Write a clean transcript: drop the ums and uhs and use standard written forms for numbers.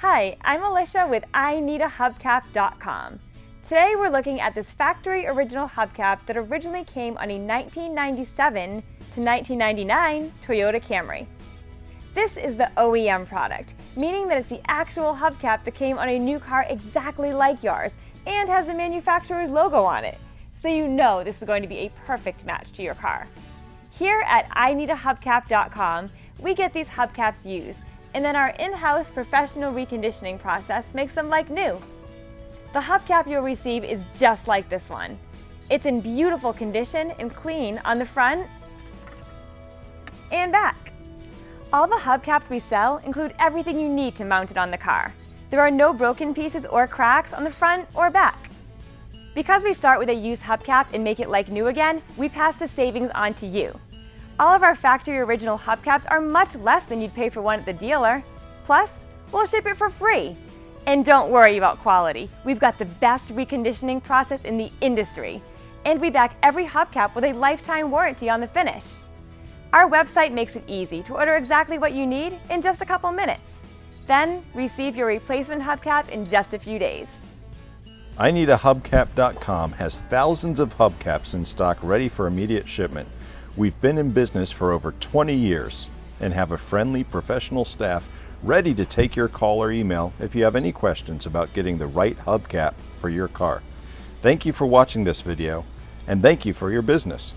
Hi, I'm Alicia with IneedAHubcap.com. Today we're looking at this factory original hubcap that originally came on a 1997 to 1999 Toyota Camry. This is the OEM product, meaning that it's the actual hubcap that came on a new car exactly like yours and has the manufacturer's logo on it, so you know this is going to be a perfect match to your car. Here at IneedAHubcap.com, we get these hubcaps used, and then our in-house professional reconditioning process makes them like new. The hubcap you'll receive is just like this one. It's in beautiful condition and clean on the front and back. All the hubcaps we sell include everything you need to mount it on the car. There are no broken pieces or cracks on the front or back. Because we start with a used hubcap and make it like new again, we pass the savings on to you. All of our factory original hubcaps are much less than you'd pay for one at the dealer. Plus, we'll ship it for free. And don't worry about quality. We've got the best reconditioning process in the industry. And we back every hubcap with a lifetime warranty on the finish. Our website makes it easy to order exactly what you need in just a couple minutes. Then, receive your replacement hubcap in just a few days. IneedAHubcap.com has thousands of hubcaps in stock ready for immediate shipment. We've been in business for over 20 years and have a friendly professional staff ready to take your call or email if you have any questions about getting the right hubcap for your car. Thank you for watching this video, and thank you for your business.